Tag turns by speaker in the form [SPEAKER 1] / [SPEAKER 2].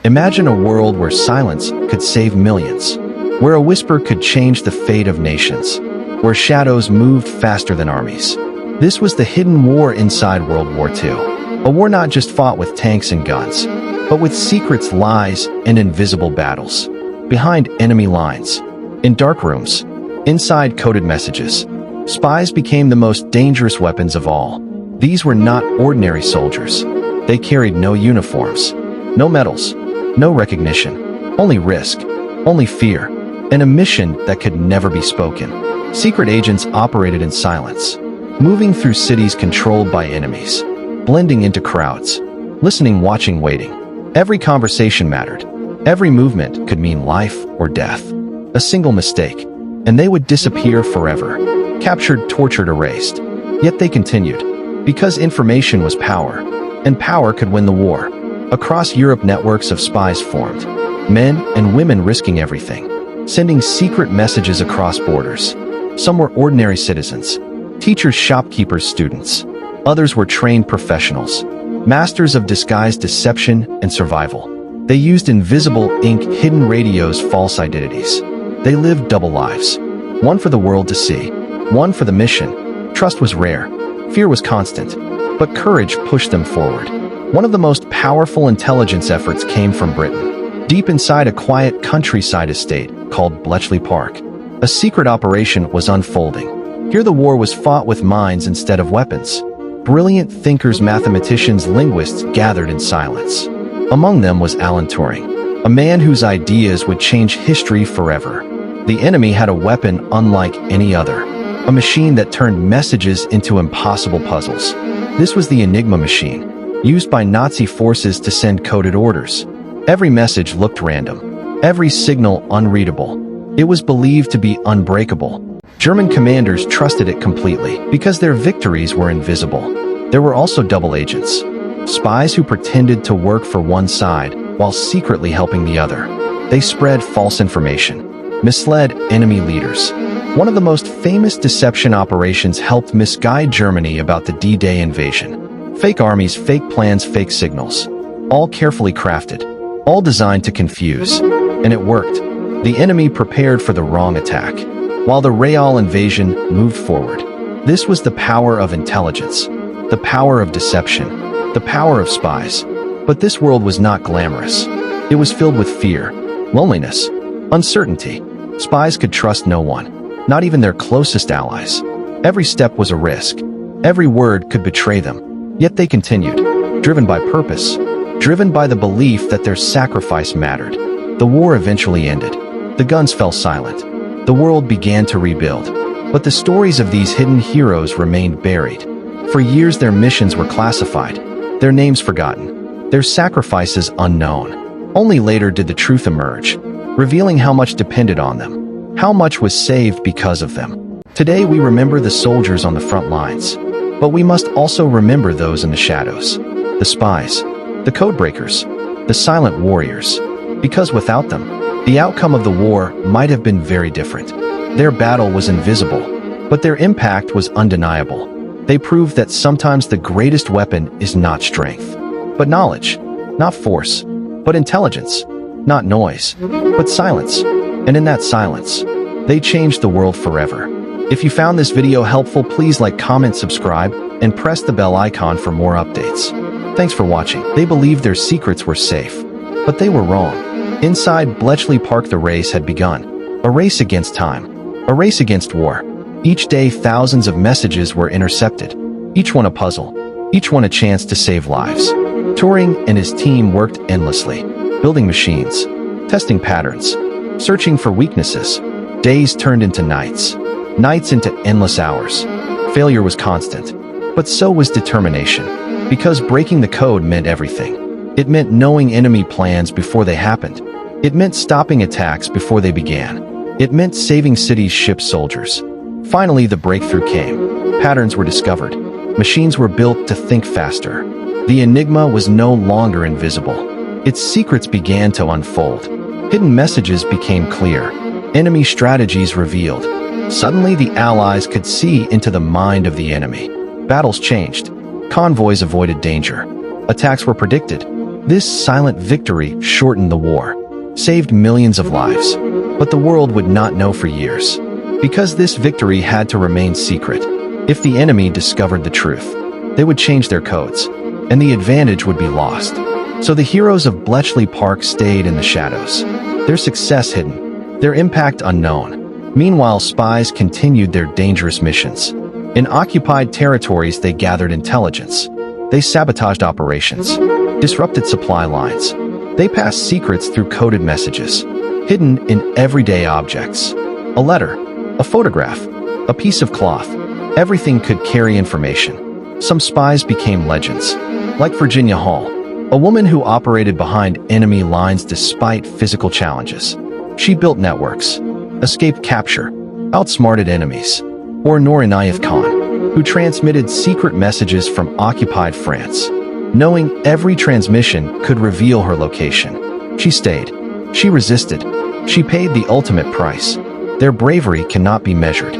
[SPEAKER 1] Imagine a world where silence could save millions, where a whisper could change the fate of nations, where shadows moved faster than armies. This was the hidden war inside World War II. A war not just fought with tanks and guns, but with secrets, lies, and invisible battles. Behind enemy lines, in dark rooms, inside coded messages, spies became the most dangerous weapons of all. These were not ordinary soldiers. They carried no uniforms, no medals, no recognition, only risk, only fear, and a mission that could never be spoken. Secret agents operated in silence, moving through cities controlled by enemies, blending into crowds, listening, watching, waiting. Every conversation mattered. Every movement could mean life or death. A single mistake, and they would disappear forever. Captured, tortured, erased. Yet they continued, because information was power, and power could win the war. Across Europe, networks of spies formed, men and women risking everything, sending secret messages across borders. Some were ordinary citizens, teachers, shopkeepers, students. Others were trained professionals, masters of disguise, deception, and survival. They used invisible ink, hidden radios, false identities. They lived double lives, one for the world to see, one for the mission. Trust was rare, fear was constant, but courage pushed them forward. One of the most powerful intelligence efforts came from Britain, deep inside a quiet countryside estate called Bletchley Park. A secret operation was unfolding. Here the war was fought with minds instead of weapons. Brilliant thinkers, mathematicians, linguists gathered in silence. Among them was Alan Turing, a man whose ideas would change history forever. The enemy had a weapon unlike any other, a machine that turned messages into impossible puzzles. This was the Enigma machine, used by Nazi forces to send coded orders. Every message looked random, every signal unreadable. It was believed to be unbreakable. German commanders trusted it completely because their victories were invisible. There were also double agents, spies who pretended to work for one side while secretly helping the other. They spread false information, misled enemy leaders. One of the most famous deception operations helped misguide Germany about the D-Day invasion. Fake armies, fake plans, fake signals, all carefully crafted, all designed to confuse. And it worked. The enemy prepared for the wrong attack, while the real invasion moved forward. This was the power of intelligence, the power of deception, the power of spies. But this world was not glamorous. It was filled with fear, loneliness, uncertainty. Spies could trust no one, not even their closest allies. Every step was a risk. Every word could betray them. Yet they continued, driven by purpose, driven by the belief that their sacrifice mattered. The war eventually ended. The guns fell silent. The world began to rebuild. But the stories of these hidden heroes remained buried. For years their missions were classified, their names forgotten, their sacrifices unknown. Only later did the truth emerge, revealing how much depended on them, how much was saved because of them. Today we remember the soldiers on the front lines, but we must also remember those in the shadows, the spies, the codebreakers, the silent warriors, because without them, the outcome of the war might have been very different. Their battle was invisible, but their impact was undeniable. They proved that sometimes the greatest weapon is not strength, but knowledge, not force, but intelligence, not noise, but silence. And in that silence, they changed the world forever. If you found this video helpful, please like, comment, subscribe, and press the bell icon for more updates. Thanks for watching. They believed their secrets were safe, but they were wrong. Inside Bletchley Park, the race had begun. A race against time. A race against war. Each day, thousands of messages were intercepted. Each one a puzzle. Each one a chance to save lives. Turing and his team worked endlessly, building machines, testing patterns, searching for weaknesses. Days turned into nights. Nights into endless hours. Failure was constant. But so was determination. Because breaking the code meant everything. It meant knowing enemy plans before they happened. It meant stopping attacks before they began. It meant saving cities, ships, soldiers. Finally, the breakthrough came. Patterns were discovered. Machines were built to think faster. The Enigma was no longer invisible. Its secrets began to unfold. Hidden messages became clear. Enemy strategies revealed. Suddenly, the Allies could see into the mind of the enemy. Battles changed. Convoys avoided danger. Attacks were predicted. This silent victory shortened the war, saved millions of lives, but the world would not know for years. Because this victory had to remain secret. If the enemy discovered the truth, they would change their codes, and the advantage would be lost. So the heroes of Bletchley Park stayed in the shadows, their success hidden, their impact unknown. Meanwhile, spies continued their dangerous missions. In occupied territories, they gathered intelligence. They sabotaged operations, disrupted supply lines. They passed secrets through coded messages, hidden in everyday objects. A letter, a photograph, a piece of cloth. Everything could carry information. Some spies became legends, like Virginia Hall, a woman who operated behind enemy lines despite physical challenges. She built networks, escaped capture, outsmarted enemies. Or Norinayef Khan, who transmitted secret messages from occupied France. Knowing every transmission could reveal her location. She stayed. She resisted. She paid the ultimate price. Their bravery cannot be measured.